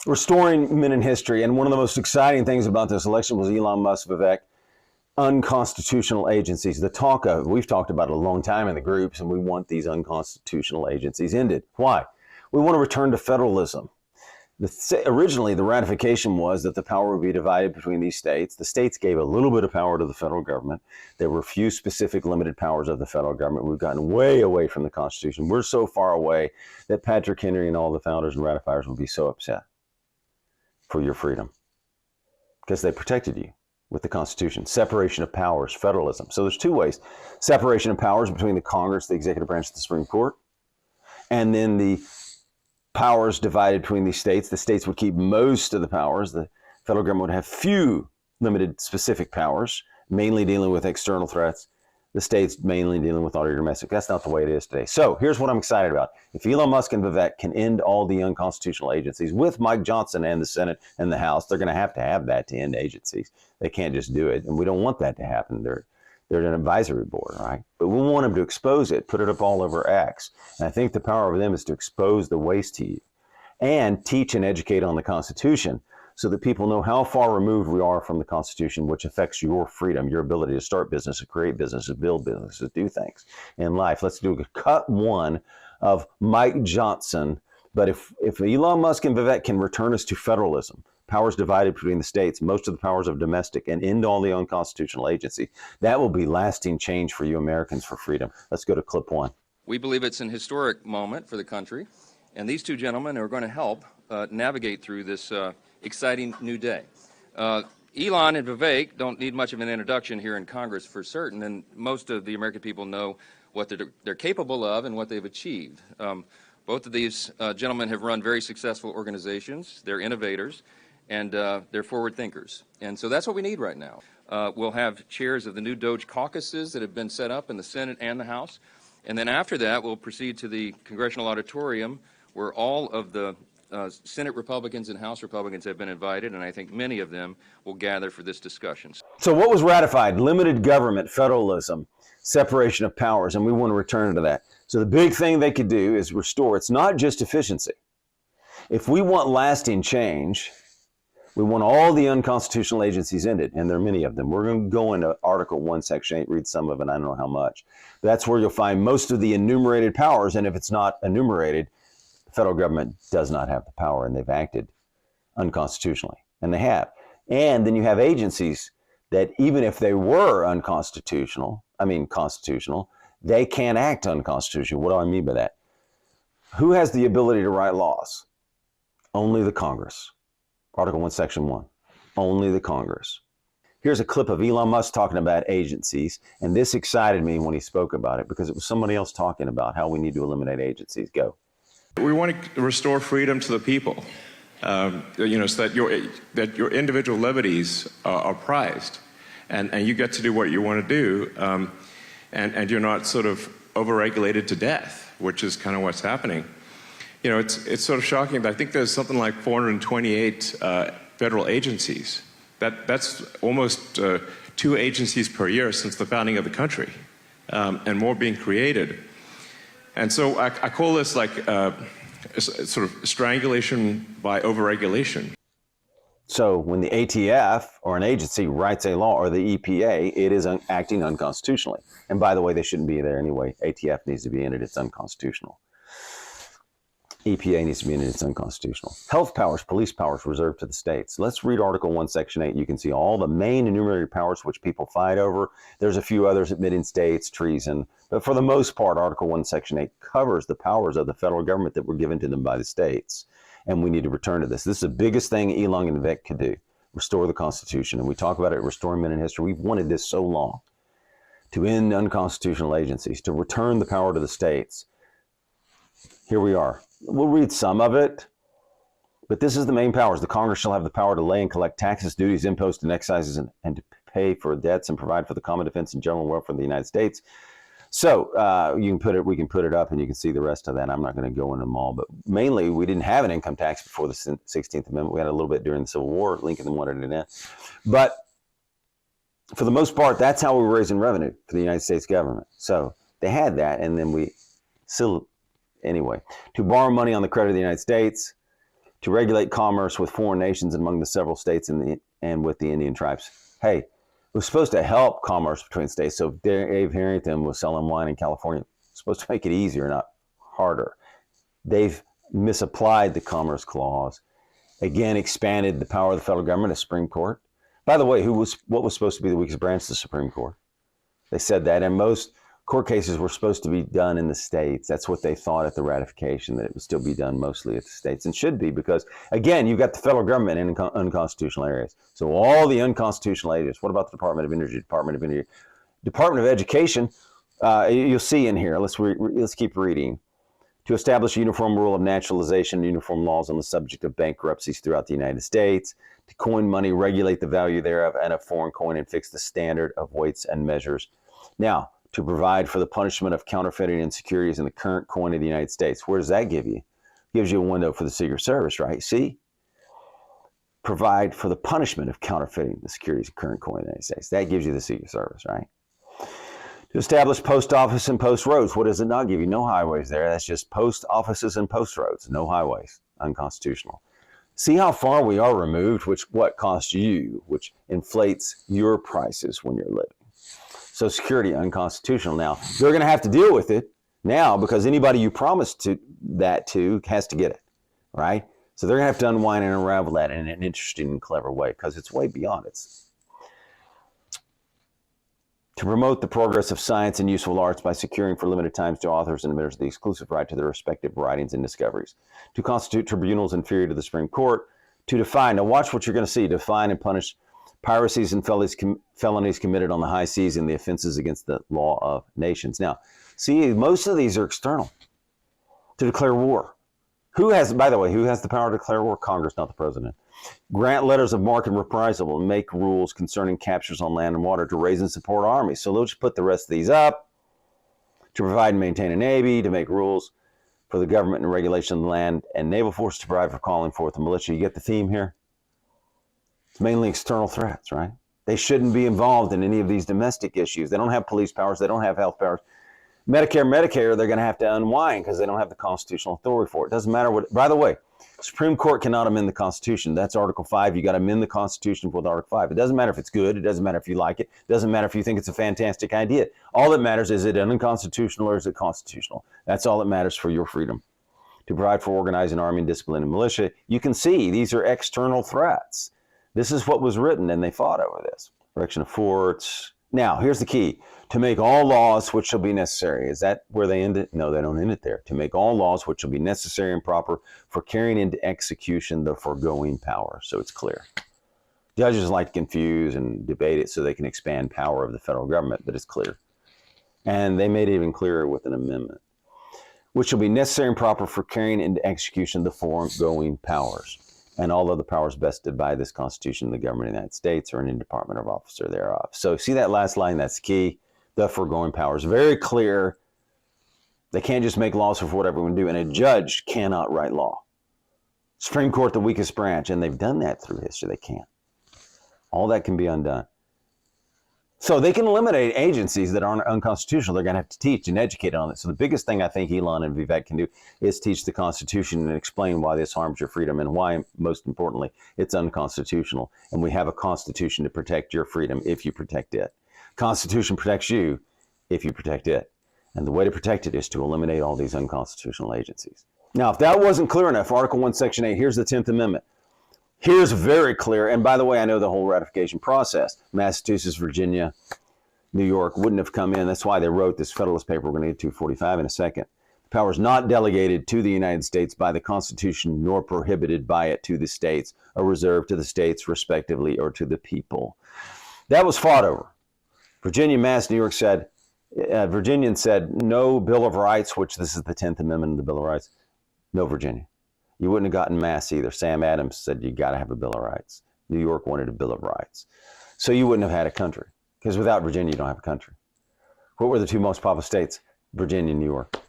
Restoring men in history. And one of the most exciting things about this election was Elon Musk, Vivek, unconstitutional agencies. The talk of, we've talked about it a long time in the groups, and we want these unconstitutional agencies ended. Why? We want to return to federalism. Originally, the ratification was that the power would be divided between these states. The states gave a little bit of power to the federal government. There were few specific limited powers of the federal government. We've gotten way away from the Constitution. We're so far away that Patrick Henry and all the founders and ratifiers would be so upset for your freedom because they protected you with the Constitution. Separation of powers, federalism. So there's two ways. Separation of powers between the Congress, the executive branch, the Supreme Court, and then the powers divided between these states. The states would keep most of the powers. The federal government would have few limited specific powers, mainly dealing with external threats. The states mainly dealing with all your domestic. That's not the way it is today. So here's what I'm excited about. If Elon Musk and Vivek can end all the unconstitutional agencies with Mike Johnson and the Senate and the House, they're going to have that to end agencies. They can't just do it. And we don't want that to happen. They're an advisory board, right? But we want them to expose it, put it up all over X. And I think the power of them is to expose the waste to you and teach and educate on the Constitution so that people know how far removed we are from the Constitution, which affects your freedom, your ability to start business, to create business, to build business, to do things in life. Let's do a cut one of Mike Johnson. But if Elon Musk and Vivek can return us to federalism, powers divided between the states, most of the powers of domestic, and end all the unconstitutional agency, that will be lasting change for you Americans for freedom. Let's go to clip one. We believe it's an historic moment for the country, and these two gentlemen are going to help navigate through this exciting new day. Elon and Vivek don't need much of an introduction here in Congress for certain, and most of the American people know what they're capable of and what they've achieved. Both of these gentlemen have run very successful organizations. They're innovators, and they're forward thinkers. And so that's what we need right now. We'll have chairs of the new Doge caucuses that have been set up in the Senate and the House. And then after that, we'll proceed to the Congressional Auditorium, where all of the Senate Republicans and House Republicans have been invited, and I think many of them will gather for this discussion. So what was ratified? Limited government, federalism, separation of powers, and we want to return to that. So the big thing they could do is restore. It's not just efficiency. If we want lasting change, we want all the unconstitutional agencies ended, and there are many of them. We're going to go into Article 1, Section 8, read some of it. I don't know how much. That's where you'll find most of the enumerated powers, and if it's not enumerated, the federal government does not have the power, and they've acted unconstitutionally, and they have. And then you have agencies that even if they were constitutional, they can't act unconstitutional. What do I mean by that? Who has the ability to write laws? Only the Congress. Article 1, Section 1. Only the Congress. Here's a clip of Elon Musk talking about agencies, and this excited me when he spoke about it because it was somebody else talking about how we need to eliminate agencies. Go. We want to restore freedom to the people, so that your individual liberties are prized, and you get to do what you want to do, and you're not sort of overregulated to death, which is kind of what's happening. You know, it's sort of shocking, but I think there's something like 428 federal agencies. That's almost 2 agencies per year since the founding of the country, and more being created. And so I call this like sort of strangulation by overregulation. So when the ATF or an agency writes a law, or the EPA, it is acting unconstitutionally. And by the way, they shouldn't be there anyway. ATF needs to be in it. It's unconstitutional. EPA needs to be in it. It's unconstitutional. Health powers, police powers reserved to the states. Let's read Article 1, Section 8. You can see all the main enumerated powers which people fight over. There's a few others admitting states, treason. But for the most part, Article 1, Section 8 covers the powers of the federal government that were given to them by the states. And we need to return to this. This is the biggest thing Elon and Vivek could do. Restore the Constitution. And we talk about it, restoring men in history. We've wanted this so long. To end unconstitutional agencies, to return the power to the states. Here we are. We'll read some of it, but this is the main powers. The Congress shall have the power to lay and collect taxes, duties, imposts, and excises, and to pay for debts and provide for the common defense and general welfare of the United States. So we can put it up, and you can see the rest of that. I'm not going to go into them all, but mainly we didn't have an income tax before the 16th Amendment. We had a little bit during the Civil War. Lincoln wanted it in, but for the most part, that's how we were raising revenue for the United States government. So they had that, and then we still. Anyway, to borrow money on the credit of the United States, to regulate commerce with foreign nations among the several states and with the Indian tribes. Hey, it was supposed to help commerce between states. So Dave Harrington was selling wine in California. It's supposed to make it easier, not harder. They've misapplied the Commerce Clause. Again, expanded the power of the federal government, the Supreme Court. By the way, what was supposed to be the weakest branch of the Supreme Court? They said that, and most court cases were supposed to be done in the states. That's what they thought at the ratification, that it would still be done mostly at the states, and should be, because, again, you've got the federal government in unconstitutional areas. So all the unconstitutional areas. What about the Department of Energy, Department of Education? You'll see in here. Let's keep reading. To establish a uniform rule of naturalization and uniform laws on the subject of bankruptcies throughout the United States, to coin money, regulate the value thereof and of foreign coin, and fix the standard of weights and measures. Now, to provide for the punishment of counterfeiting and securities in the current coin of the United States. Where does that give you? It gives you a window for the Secret Service, right? See? Provide for the punishment of counterfeiting the securities of current coin of the United States. That gives you the Secret Service, right? To establish post office and post roads. What does it not give you? No highways there. That's just post offices and post roads. No highways. Unconstitutional. See how far we are removed, what costs you, which inflates your prices when you're living. Social Security, unconstitutional. Now, they're going to have to deal with it now, because anybody you promised that to has to get it, right? So they're going to have to unwind and unravel that in an interesting and clever way, because it's way beyond it. To promote the progress of science and useful arts by securing for limited times to authors and inventors the exclusive right to their respective writings and discoveries. To constitute tribunals inferior to the Supreme Court. To define, now watch what you're going to see, define and punish piracies and felonies committed on the high seas and the offenses against the law of nations. Now, see, most of these are external. To declare war. By the way, who has the power to declare war? Congress, not the president. Grant letters of marque and reprisal, and make rules concerning captures on land and water, to raise and support armies. So they'll just put the rest of these up. To provide and maintain a navy, to make rules for the government and regulation of the land and naval force, to provide for calling forth the militia. You get the theme here? It's mainly external threats, right? They shouldn't be involved in any of these domestic issues. They don't have police powers. They don't have health powers. Medicare, they're going to have to unwind because they don't have the constitutional authority for it. It doesn't matter what, by the way, Supreme Court cannot amend the Constitution. That's Article 5. You got to amend the Constitution with Article 5. It doesn't matter if it's good. It doesn't matter if you like it. It doesn't matter if you think it's a fantastic idea. All that matters is it unconstitutional or is it constitutional? That's all that matters for your freedom. To provide for organizing army and discipline and militia. You can see these are external threats. This is what was written, and they fought over this. Erection of forts. Now, here's the key. To make all laws which shall be necessary. Is that where they end it? No, they don't end it there. To make all laws which shall be necessary and proper for carrying into execution the foregoing power. So it's clear. Judges like to confuse and debate it so they can expand power of the federal government, but it's clear. And they made it even clearer with an amendment. Which shall be necessary and proper for carrying into execution the foregoing powers. And all other powers vested by this Constitution, the government of the United States, or any department or officer thereof. So see that last line? That's key. The foregoing powers. Very clear. They can't just make laws for whatever we do. And a judge cannot write law. Supreme Court, the weakest branch. And they've done that through history. They can't. All that can be undone. So they can eliminate agencies that aren't unconstitutional. They're going to have to teach and educate on it. So the biggest thing I think Elon and Vivek can do is teach the Constitution and explain why this harms your freedom and why, most importantly, it's unconstitutional. And we have a Constitution to protect your freedom if you protect it. Constitution protects you if you protect it. And the way to protect it is to eliminate all these unconstitutional agencies. Now, if that wasn't clear enough, Article 1, Section 8, here's the 10th Amendment. Here's very clear, and by the way, I know the whole ratification process. Massachusetts, Virginia, New York wouldn't have come in. That's why they wrote this Federalist paper. We're going to get to 245 in a second. The power is not delegated to the United States by the Constitution, nor prohibited by it to the states, or reserved to the states respectively, or to the people. That was fought over. Virginia, Mass, New York said, Virginians said, no Bill of Rights, which this is the 10th Amendment of the Bill of Rights, no Virginia. You wouldn't have gotten Mass either. Sam Adams said you got to have a Bill of Rights. New York wanted a Bill of Rights. So you wouldn't have had a country, because without Virginia, you don't have a country. What were the two most populous states? Virginia and New York.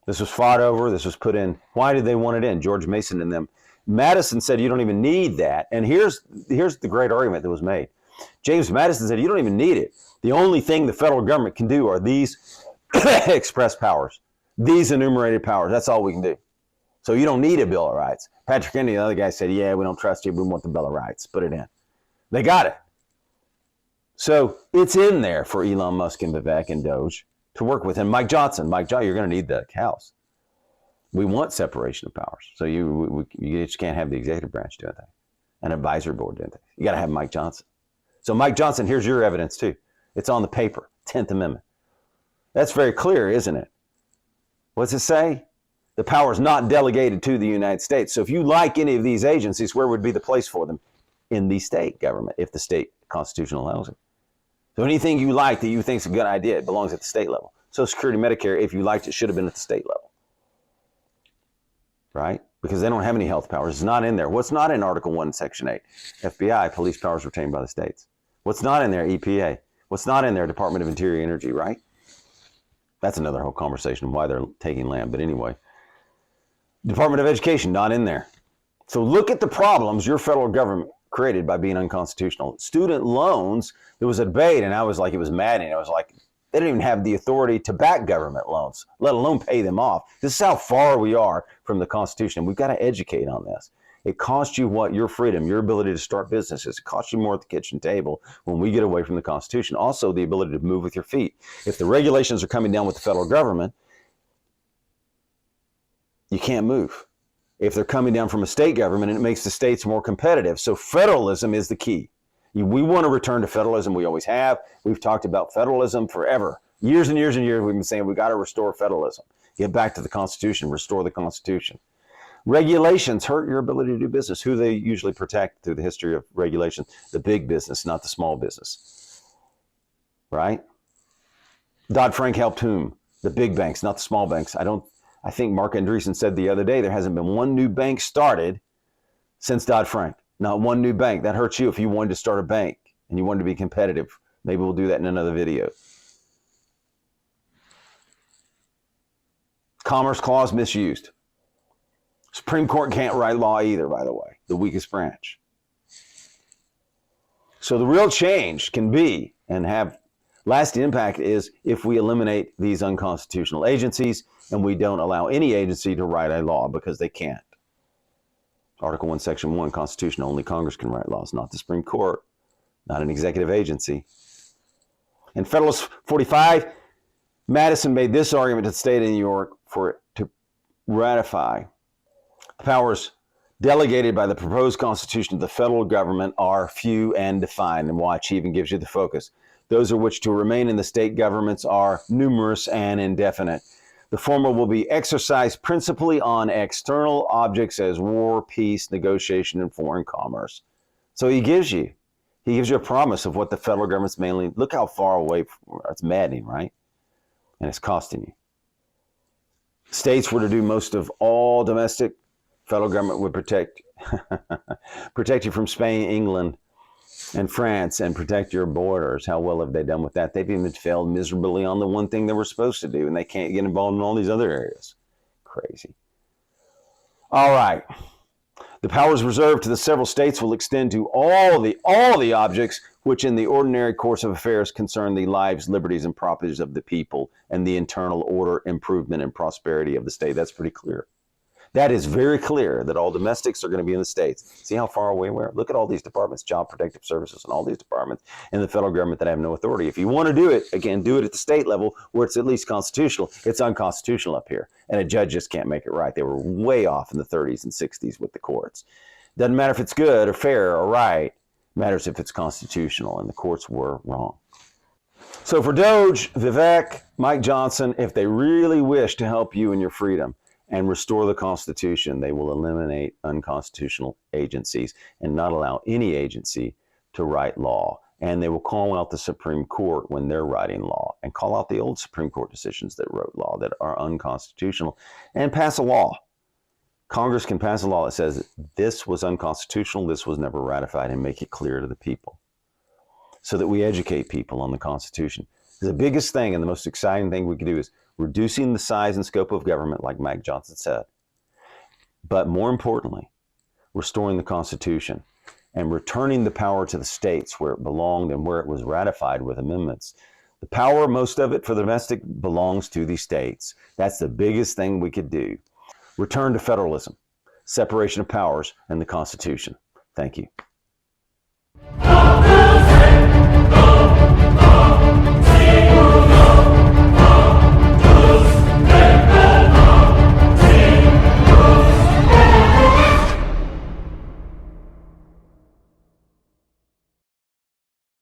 This was fought over. This was put in. Why did they want it in? George Mason and them. Madison said you don't even need that. And here's the great argument that was made. James Madison said you don't even need it. The only thing the federal government can do are these express powers, these enumerated powers. That's all we can do. So you don't need a Bill of Rights. Patrick Kennedy, the other guy, said, yeah, we don't trust you. We want the Bill of Rights. Put it in. They got it. So it's in there for Elon Musk and Vivek and Doge to work with. And Mike Johnson, you're going to need the House. We want separation of powers. So you just can't have the executive branch doing things, an advisory board doing things. You got to have Mike Johnson. So Mike Johnson, here's your evidence too. It's on the paper, 10th Amendment. That's very clear, isn't it? What's it say? The power is not delegated to the United States. So if you like any of these agencies, where would be the place for them? In the state government, if the state constitution allows it. So anything you like that you think is a good idea, it belongs at the state level. Social Security, Medicare, if you liked it, should have been at the state level. Right? Because they don't have any health powers. It's not in there. What's not in Article 1, Section 8? FBI, police powers retained by the states. What's not in there? EPA. What's not in there? Department of Interior Energy, right? That's another whole conversation why they're taking land. But anyway, Department of Education, not in there. So look at the problems your federal government created by being unconstitutional. Student loans, there was a debate, and I was like, it was maddening. I was like, they don't even have the authority to back government loans, let alone pay them off. This is how far we are from the Constitution. We've got to educate on this. It costs you what? Your freedom, your ability to start businesses. It costs you more at the kitchen table when we get away from the Constitution. Also, the ability to move with your feet. If the regulations are coming down with the federal government, you can't move. If they're coming down from a state government, it makes the states more competitive. So federalism is the key. We want to return to federalism. We always have. We've talked about federalism forever. Years and years and years, we've been saying we got to restore federalism. Get back to the Constitution, restore the Constitution. Regulations hurt your ability to do business. Who they usually protect through the history of regulation? The big business, not the small business. Right? Dodd-Frank helped whom? The big banks, not the small banks. I think Mark Andreessen said the other day, there hasn't been one new bank started since Dodd-Frank. Not one new bank. That hurts you if you wanted to start a bank and you wanted to be competitive. Maybe we'll do that in another video. Commerce Clause misused. Supreme Court can't write law either, by the way, the weakest branch. So the real change can be and have lasting impact is if we eliminate these unconstitutional agencies and we don't allow any agency to write a law because they can't. Article 1, Section 1, Constitution, only Congress can write laws, not the Supreme Court, not an executive agency. In Federalist 45, Madison made this argument to the state of New York for it to ratify. The powers delegated by the proposed Constitution to the federal government are few and defined. And watch, he even gives you the focus. Those are which to remain in the state governments are numerous and indefinite. The former will be exercised principally on external objects as war, peace, negotiation, and foreign commerce. So he gives you a promise of what the federal government's mainly, look how far away, it's maddening, right? And it's costing you. States were to do most of all domestic, federal government would protect you from Spain, England, and France, and protect your borders. How well have they done with that? They've even failed miserably on the one thing they were supposed to do, and they can't get involved in all these other areas. Crazy. All right. The powers reserved to the several states will extend to all the objects which in the ordinary course of affairs concern the lives, liberties, and properties of the people and the internal order, improvement, and prosperity of the state. That's pretty clear. That is very clear that all domestics are going to be in the states. See how far away we are? Look at all these departments, Child Protective Services, and all these departments in the federal government that have no authority. If you want to do it, again, do it at the state level where it's at least constitutional. It's unconstitutional up here, and a judge just can't make it right. They were way off in the 30s and 60s with the courts. Doesn't matter if it's good or fair or right. It matters if it's constitutional, and the courts were wrong. So for Doge, Vivek, Mike Johnson, if they really wish to help you in your freedom, and restore the Constitution, they will eliminate unconstitutional agencies and not allow any agency to write law. And they will call out the Supreme Court when they're writing law and call out the old Supreme Court decisions that wrote law that are unconstitutional and pass a law. Congress can pass a law that says this was unconstitutional, this was never ratified, and make it clear to the people so that we educate people on the Constitution. The biggest thing and the most exciting thing we can do is reducing the size and scope of government, like Mike Johnson said. But more importantly, restoring the Constitution and returning the power to the states where it belonged and where it was ratified with amendments. The power, most of it for the domestic, belongs to the states. That's the biggest thing we could do. return to federalism, separation of powers, and the Constitution. Thank you.